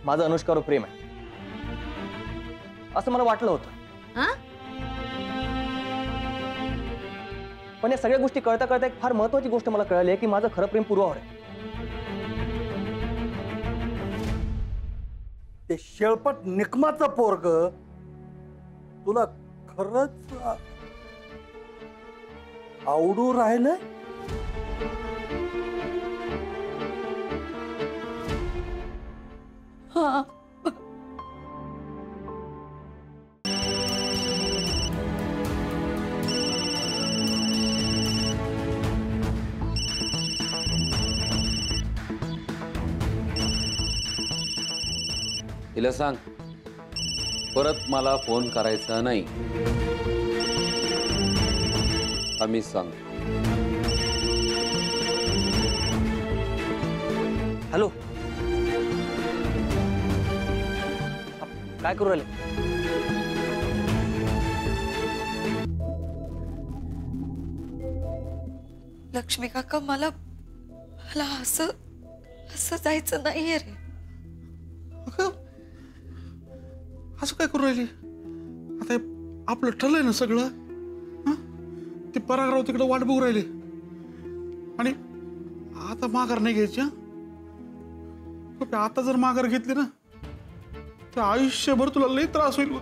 माझं अनुष्कावर प्रेम आहे असं मला वाटलं होतं, पण या सगळ्या गोष्टी कळता कळता एक फार महत्वाची गोष्ट मला कळली आहे की माझं खरं प्रेम पूर्वावर आहे. ते शेळपट निकमाचं पोरग तुला खरंच आवडू राहिलंय? हा. तिला सांग परत मला फोन करायचा नाही. आम्ही सांग. हॅलो, काय करू राहिले? लक्ष्मी काका, मला असं जायचं नाहीये रे. असं काय करू राहिली? आता आपलं ठरलंय ना सगळं. ते परागराव तिकडे वाट बघू राहिले आणि आता माघार नाही घ्यायची. आता जर माघार घेतली ना तर आयुष्यभर तुला लई त्रास होईल.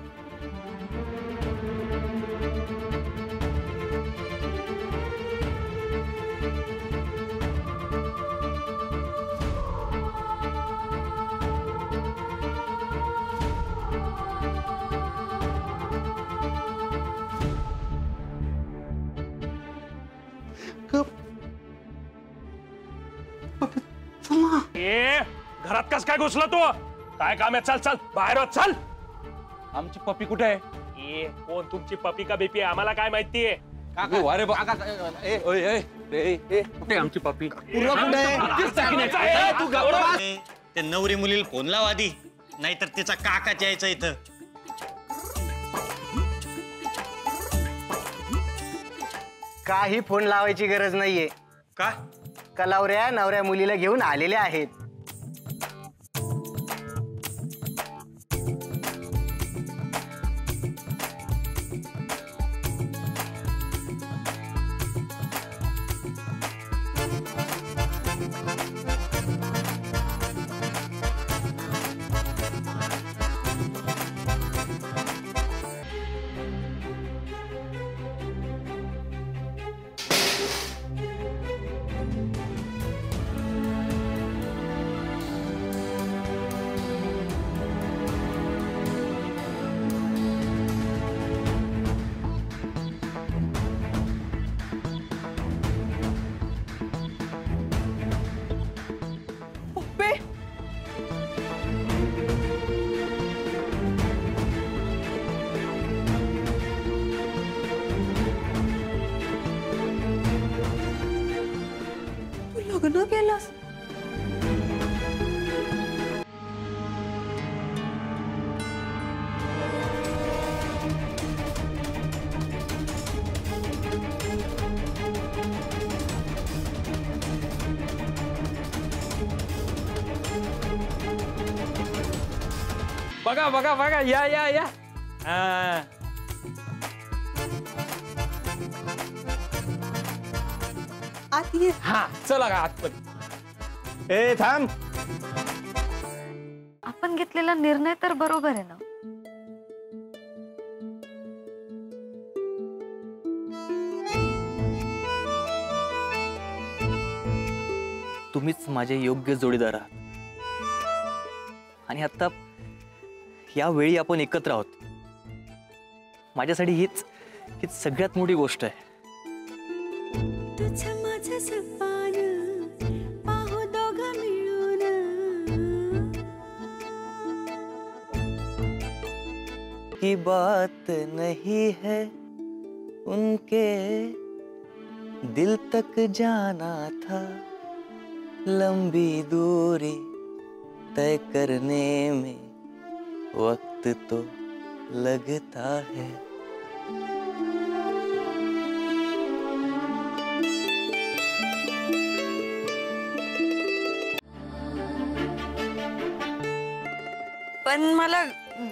घरात कस काय घुसला तू? काय काम आहे? चल चल बाहेर हो, चल. आमची पप्पी कुठे आहे? ए कोण तुमची पप्पी का बीपी आम्हाला काय माहितीये? कुठे आमची पप्पी? ते नवरी मुलीला फोन लाव आधी, नाहीतर तिचा काकाच यायचा इथं. काही फोन लावायची गरज नाहीये. का? कलावऱ्या नवऱ्या मुलीला घेऊन आलेल्या आहेत. लग्न केलंस? बघा बघा बघा, या या या. आत ये. हा चला का आतमध्ये. ए थांब. आपण घेतलेला निर्णय तर बरोबर आहे ना? तुम्हीच माझे योग्य जोडीदार आहात आणि आता या वेळी आपण एकत्र आहोत. माझ्यासाठी हीच सगळ्यात मोठी गोष्ट आहे. की बात नहीं है उनके दिल तक जाना था, लंबी दूरी तय करने में वक्त तो लगता है. पण मला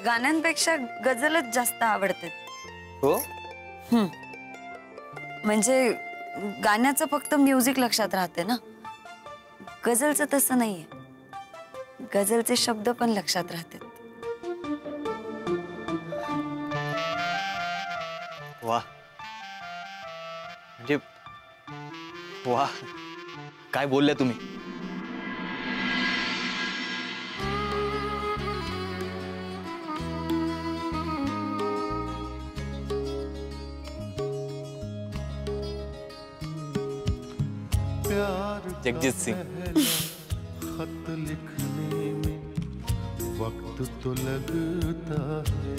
गाण्यांपेक्षा गझलच जास्त आवडते. हो. म्हणजे गाण्याचं फक्त म्युझिक लक्षात राहते ना, गझलचं तसं नाहीये. गझलचे शब्द पण लक्षात राहतात. वा, म्हणजे वा, काय बोलल्या तुम्ही. जगजीत सिंह. खत लिखने में वक्त तो लगता है,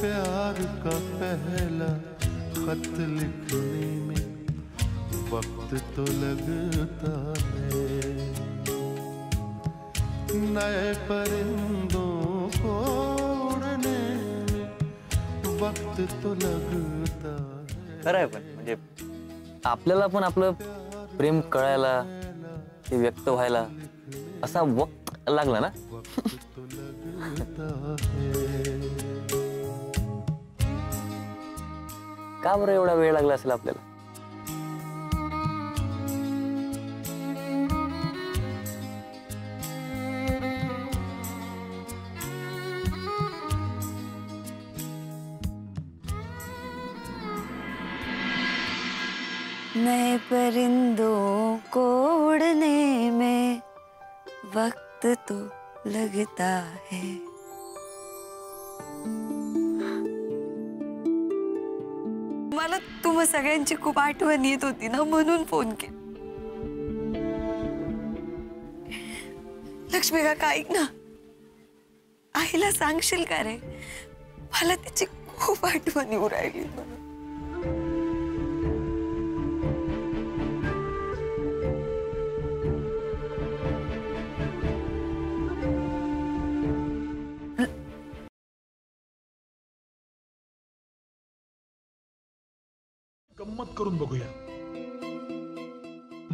प्यार का पहला खत लिखने में वक्त तो लगता है, नए परिंदों को उड़ने में वक्त तो लगता है. खरं आहे, पण म्हणजे आपल्याला पण आपलं प्रेम कळायला, ते व्यक्त व्हायला असा वक्त लागला ना. का बरं एवढा वेळ लागला असेल आपल्याला. नए परिंदों को उड़ने में वक्त तो लगता है. मला तुम्हा सगळ्यांची खूप आठवण येत होती ना, म्हणून फोन केला. लक्ष्मी काका ऐक ना, आईला सांगशील का रे, मला तिची खूप आठवण येऊ राहिली. गंमत करून बघूया.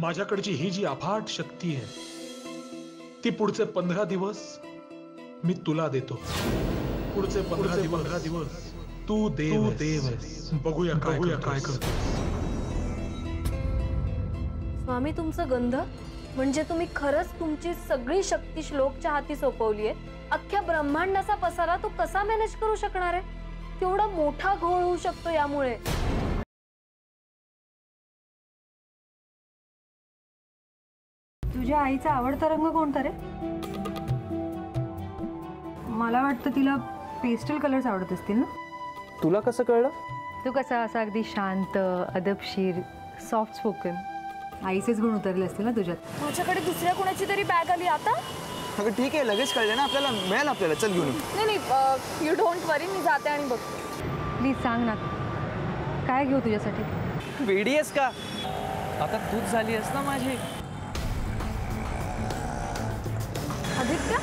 माझ्याकडची ही जी अफाट शक्ती आहे ती पुढचे 15 दिवस मी तुला देतो. पुढचे 15 दिवस तू देव आहेस. बघूया काय करतो. स्वामी, तुमचं गंध म्हणजे तुम्ही खरंच तुमची सगळी शक्ती श्लोकच्या हाती सोपवली आहे. अख्ख्या ब्रह्मांडाचा पसारा तो कसा मॅनेज करू शकणार आहे? केवढा मोठा घोळ होऊ शकतो यामुळे. तुझ्या आईचा आवडता रंग कोणता रे? मला वाटतं तिला पेस्टल कलर्स आवडत असतील ना. तुला कसं कळलं? तू कसा असा अगदी शांत, अदबशीर, सॉफ्ट स्पोकन. आईचेच गुण उतरले असतील ना तुझ्यात. माझ्याकडे दुसऱ्या कोणाची तरी बॅग आली आता. अगं ठीक आहे, लगेच कळलं ना आपल्याला, मिळेल आपल्याला. चल घेऊन. नाही, यू डोंट वरी, मी जाते आणि बघ. प्लीज सांग ना, काय घेऊ तुझ्यासाठी? वेडी आहेस का? आता तूच झाली आहेस ना माझी. आदित्य,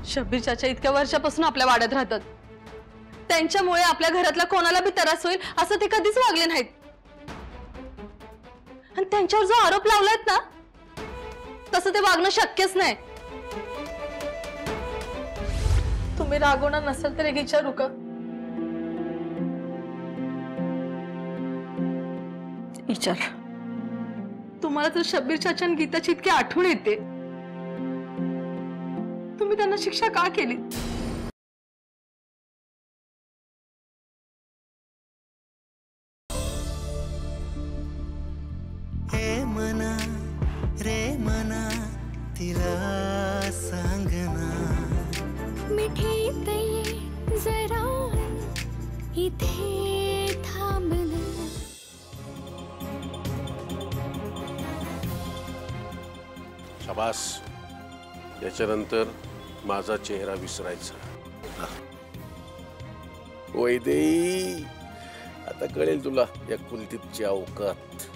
शब्बीर चाचा इतक्या वर्षापासून आपल्या वाड्यात राहतात. त्यांच्यामुळे आपल्या घरातल्या कोणाला बी त्रास होईल असं ते कधीच वागले नाहीत. आणि त्यांच्यावर जो आरोप लावलायत ना, तसं ते वागणं शक्यच नाही. तुम्ही रागवणार नसेल तर एक विचारू का? विचार. तुम्हाला तर शब्बीर चाचा आणि गीताची इतकी आठवण येते, तुम्ही त्यांना शिक्षा का केली? हे मना रे मना तिला सांगना, मिठी ये जरा इथे थांबना. शाबास. याच्यानंतर माझा चेहरा विसरायचा. वैदेही, आता कळेल तुला या कुलदीपची अवकात.